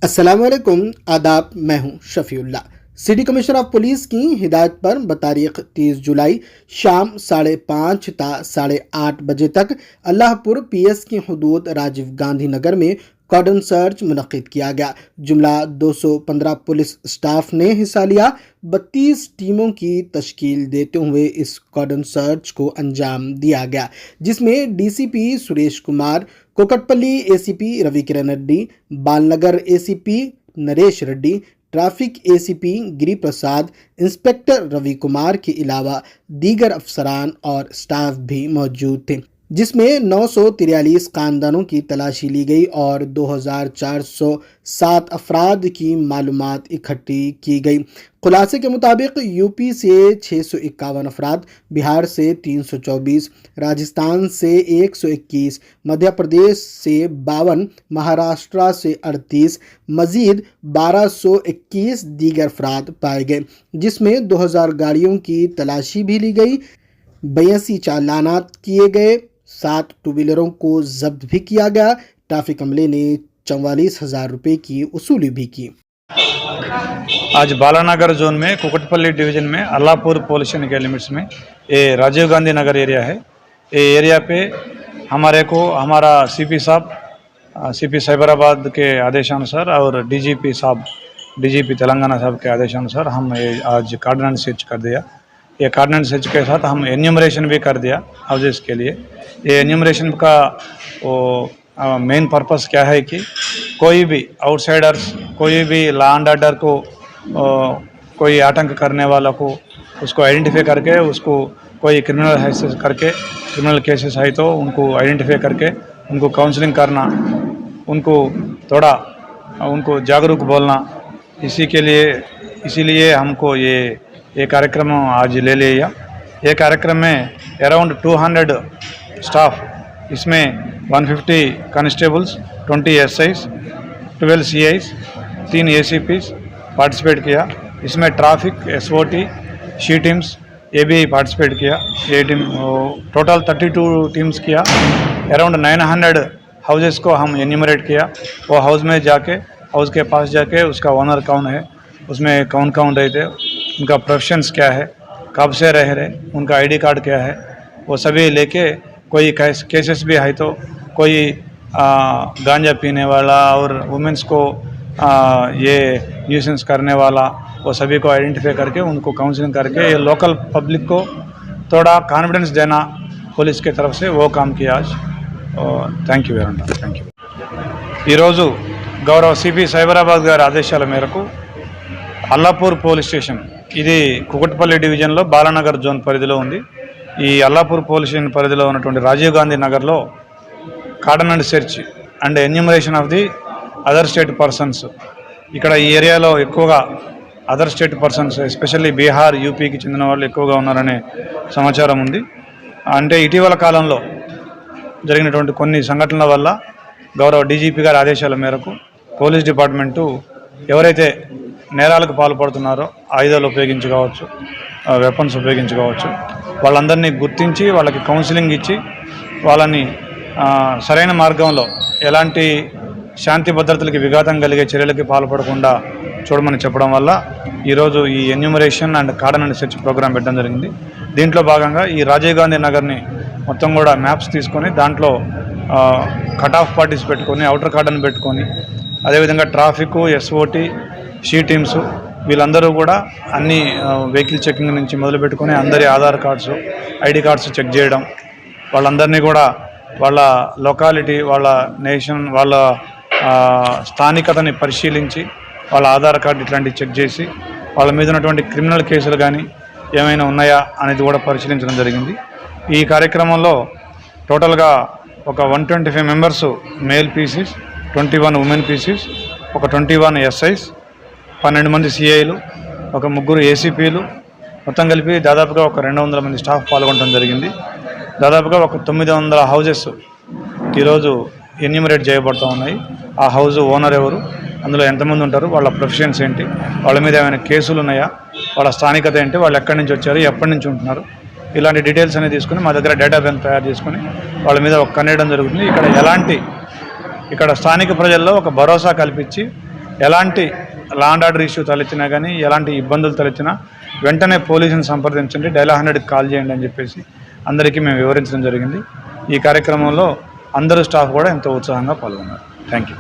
अस्सलामुअलैकुम, आदाब। मैं हूं Shafiullah. City commissioner of police की हिदायत पर बतारीख 30 जुलाई शाम 5:30 ता 8:30 बजे तक अल्लाहपुर पीएस की हदूद राजीव गांधी नगर में कॉर्डन सर्च मुनक्किद किया गया। जुमला 215 पुलिस स्टाफ ने हिस्सा लिया। 32 टीमों की तश्कील देते हुए इस कॉर्डन सर्च को अंजाम दिया गया, जिसमें DCP Suresh Kumar, Kukatpally ACP Ravi Kiran Reddy, Balanagar ACP Naresh Reddy, traffic ACP Giri Prasad, inspector Ravi Kumar के अलावा दीगर अफसरान और स्टाफ भी मौजूद थे, जिसमें 943 खानदानों की तलाशी ली गई और 2407 अफराद की मालूमात इकट्ठी की गई। खुलासे के मुताबिक यूपी से 651 अफराद, बिहार से 324, राजस्थान से 121, मध्य प्रदेश से 52, महाराष्ट्र से 38, मजीद 1221 दीगर अफराद पाए गए, जिसमें 2000 गाड़ियों की तलाशी भी ली गई, 82 चालानात किए गए, 7 टू व्हीलरों को जब्त भी किया गया। ट्रैफिक अमले ने 44,000 रुपये की वसूली भी की। आज बालानगर जोन में कुकटपल्ली डिवीजन में अल्लाहपुर पुलिस स्टेशन के लिमिट्स में ये राजीव गांधी नगर एरिया है। ये एरिया पे हमारा सीपी साहब, सीपी साइबराबाद के आदेशानुसार और डीजीपी तेलंगाना साहब के आदेशानुसार हम आज कार्डिनेंस सर्च कर दिया। ये कार्डिनेंस सर्च के साथ हम एन्यूमरेशन भी कर दिया हाउसेस के लिए। ये एन्यूमरेशन का मेन पर्पस क्या है कि कोई भी आउटसाइडर्स, कोई भी लॉ एंड ऑर्डर को कोई आतंक करने वाला को उसको आइडेंटिफाई करके, उसको कोई क्रिमिनल केसेस है तो उनको आइडेंटिफाई करके उनको काउंसलिंग करना, उनको थोड़ा उनको जागरूक बोलना, इसीलिए हमको ये कार्यक्रम आज ले लिया। ये कार्यक्रम में अराउंड 200 स्टाफ, इसमें 150 कांस्टेबल्स, 20 एसआईस, 12 सीआईस, 3 एसीपीस पार्टिसिपेट किया। इसमें ट्रैफिक, एसओटी, शी टीम्स ये भी पार्टिसिपेट किया। ये टीम टोटल 32 टीम्स किया। अराउंड 900 हाउसेस को हम एन्यूमरेट किया। वो हाउस में जाके, हाउस के पास जाके उसका ओनर कौन है, उसमें कौन रहते, उनका प्रोफेशंस क्या है, कब से रह रहे, उनका आईडी कार्ड क्या है, वो सभी लेके कोई केसेस भी है तो कोई गांजा पीने वाला और वुमेंस को ये न्यूसेंस करने वाला, वो सभी को आइडेंटिफाई करके उनको काउंसलिंग करके ये लोकल पब्लिक को थोड़ा कॉन्फिडेंस देना पुलिस की तरफ से वो काम किया आज। Thank you very much. Thank you. ఈరోజు గౌరవ సిపి సైబరాబాద్ గారి ఆదేశాల మేరకు అల్లాపూర్ పోలీస్ స్టేషన్, ఇది కుకట్పల్లి డివిజన్లో బాలానగర్ జోన్ పరిధిలో ఉంది. ఈ అల్లాపూర్ పోలీస్ స్టేషన్ పరిధిలో ఉన్నటువంటి రాజీవ్ గాంధీ నగర్లో cordon and search and enumeration of the other state persons, ఇక్కడ ఈ ఏరియాలో ఎక్కువగా other state persons, especially Bihar, యూపీకి చెందిన వాళ్ళు ఎక్కువగా ఉన్నారనే సమాచారం ఉంది. అంటే ఇటీవల కాలంలో జరిగినటువంటి కొన్ని సంఘటనల వల్ల గౌరవ డీజీపీ గారి ఆదేశాల మేరకు పోలీస్ డిపార్ట్మెంటు ఎవరైతే నేరాలకు పాల్పడుతున్నారో, ఆయుధాలు ఉపయోగించి కావచ్చు, వెపన్స్ ఉపయోగించి కావచ్చు, వాళ్ళందరినీ గుర్తించి వాళ్ళకి కౌన్సిలింగ్ ఇచ్చి వాళ్ళని సరైన మార్గంలో ఎలాంటి శాంతి భద్రతలకి విఘాతం కలిగే చర్యలకి పాల్పడకుండా చూడమని చెప్పడం వల్ల ఈరోజు ఈ enumeration and cordon and search programme పెట్టడం జరిగింది. దీంట్లో భాగంగా ఈ రాజీవ్ గాంధీ నగర్ని మొత్తం కూడా మ్యాప్స్ తీసుకొని దాంట్లో కట్ ఆఫ్ పార్టీస్ పెట్టుకొని, అవుటర్ కార్డన్ పెట్టుకొని, అదేవిధంగా ట్రాఫిక్, ఎస్ఓటీ, షీ టీమ్స్ వీళ్ళందరూ కూడా అన్ని వెహికల్ చెకింగ్ నుంచి మొదలు పెట్టుకొని అందరి Aadhaar cards, ID cards check చేయడం, వాళ్ళందరినీ కూడా వాళ్ళ లొకాలిటీ, వాళ్ళ నేషన్, వాళ్ళ స్థానికతని పరిశీలించి వాళ్ళ ఆధార్ కార్డు ఇట్లాంటివి చెక్ చేసి వాళ్ళ మీద ఉన్నటువంటి క్రిమినల్ కేసులు కానీ ఏమైనా ఉన్నాయా అనేది కూడా పరిశీలించడం జరిగింది. ఈ కార్యక్రమంలో టోటల్గా ఒక 125 members male Pisces, 21 women Pisces, ఒక 21 ఎస్ఐస్, 12 మంది సిఐలు, ఒక 3 ఏసీపీలు, మొత్తం కలిపి దాదాపుగా ఒక 200 మంది స్టాఫ్ పాల్గొనడం జరిగింది. దాదాపుగా ఒక 900 హౌజెస్ ఈరోజు ఎన్యూమరేట్ చేయబడుతూ ఉన్నాయి. ఆ హౌస్ ఓనర్ ఎవరు, అందులో ఎంతమంది ఉంటారు, వాళ్ళ ప్రొఫెషన్స్ ఏంటి, వాళ్ళ మీద ఏమైనా కేసులు ఉన్నాయా, వాళ్ళ స్థానికత ఏంటి, వాళ్ళు ఎక్కడి నుంచి వచ్చారు, ఎప్పటి నుంచి ఉంటున్నారు, ఇలాంటి డీటెయిల్స్ అనేది తీసుకుని మా దగ్గర డేటా బ్యాంక్ తయారు చేసుకుని వాళ్ళ మీద ఒక కనేయడం జరుగుతుంది. ఇక్కడ స్థానిక ప్రజల్లో ఒక భరోసా కల్పించి ఎలాంటి లా అండ్ ఆర్డర్ ఇష్యూ తలెత్తినా కానీ ఎలాంటి ఇబ్బందులు తలెత్తినా వెంటనే పోలీసుని సంప్రదించండి, డైల్ 100కి కాల్ చేయండి అని చెప్పేసి అందరికీ మేము వివరించడం జరిగింది. ఈ కార్యక్రమంలో అందరూ స్టాఫ్ కూడా ఎంతో ఉత్సాహంగా పాల్గొన్నారు. Thank you.